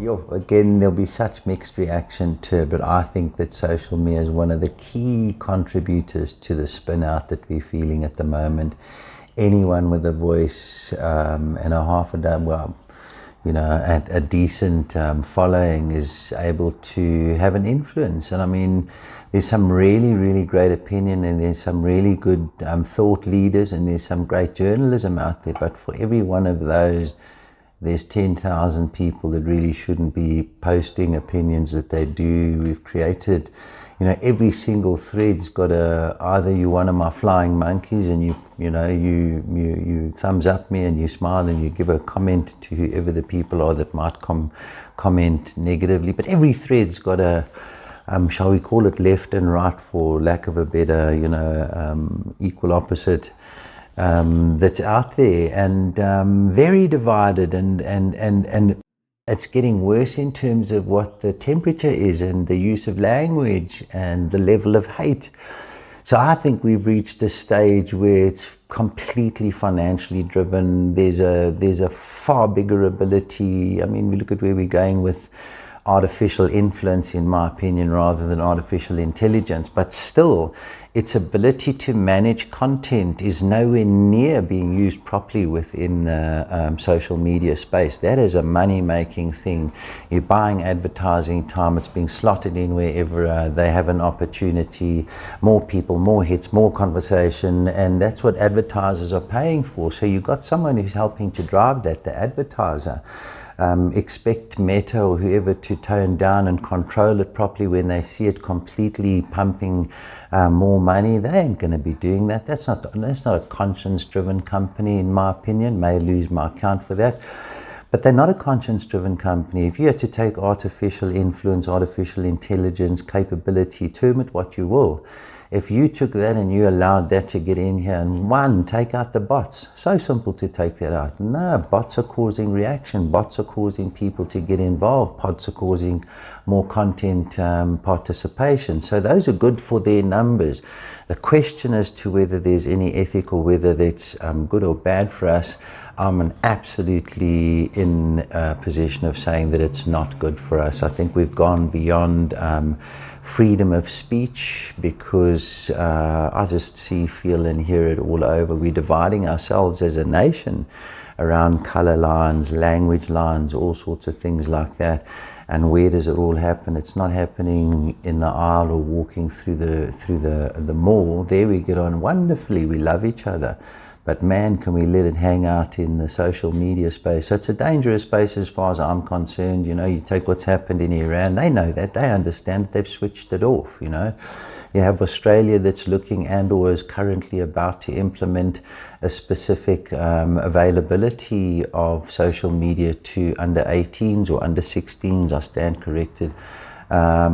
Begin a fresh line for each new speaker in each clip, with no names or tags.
Again, there'll be such mixed reaction to it, but I think that social media is one of the key contributors to the spin out that we're feeling at the moment. Anyone with a voice and a half a dozen, well, a decent following is able to have an influence. And I mean, there's some really, really great opinion, and there's some really good thought leaders, and there's some great journalism out there. But for every one of those, there's 10,000 people that really shouldn't be posting opinions that they do. We've created, every single thread's got either you're one of my flying monkeys and you thumbs up me and you smile and you give a comment to whoever the people are that might comment negatively. But every thread's got shall we call it left and right, for lack of a better, equal opposite, that's out there, and very divided, and it's getting worse in terms of what the temperature is and the use of language and the level of hate. So I think we've reached a stage where it's completely financially driven. There's a far bigger ability. I mean, we look at where we're going with artificial influence, in my opinion, rather than artificial intelligence, but still its ability to manage content is nowhere near being used properly within the social media space. That is a money-making thing. You're buying advertising time, it's being slotted in wherever they have an opportunity. More people, more hits, more conversation, and that's what advertisers are paying for. So you've got someone who's helping to drive that, the advertiser. Expect Meta or whoever to tone down and control it properly when they see it completely pumping more money. They ain't going to be doing that. That's not a conscience-driven company, in my opinion. May lose my account for that, but they're not a conscience-driven company. If you had to take artificial influence, artificial intelligence capability, term it what you will, if you took that and you allowed that to get in here and take out the bots, so simple to take that out. No, bots are causing reaction. Bots are causing people to get involved. Bots are causing more content participation. So those are good for their numbers. The question as to whether there's any ethical, whether that's good or bad for us, I'm absolutely in a position of saying that it's not good for us. I think we've gone beyond freedom of speech, because I just see, feel and hear it all over. We're dividing ourselves as a nation around color lines, language lines, all sorts of things like that. And where does it all happen? It's not happening in the aisle or walking through the mall. There we get on wonderfully, we love each other. But man, can we let it hang out in the social media space? So it's a dangerous space as far as I'm concerned. You take what's happened in Iran, they know that, they understand, they've switched it off. You have Australia that's looking and or is currently about to implement a specific availability of social media to under 18s or under 16s, I stand corrected.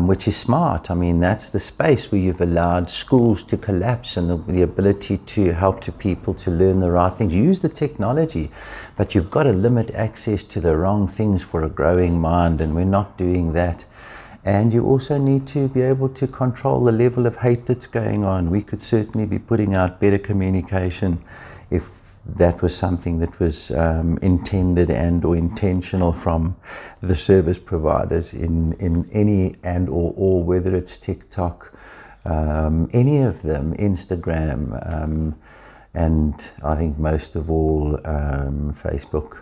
Which is smart. I mean, that's the space where you've allowed schools to collapse and the ability to help to people to learn the right things. Use the technology, but you've got to limit access to the wrong things for a growing mind, and we're not doing that. And you also need to be able to control the level of hate that's going on. We could certainly be putting out better communication if that was something that was intended and or intentional from the service providers in any and or all, whether it's TikTok, any of them, Instagram, and I think most of all Facebook.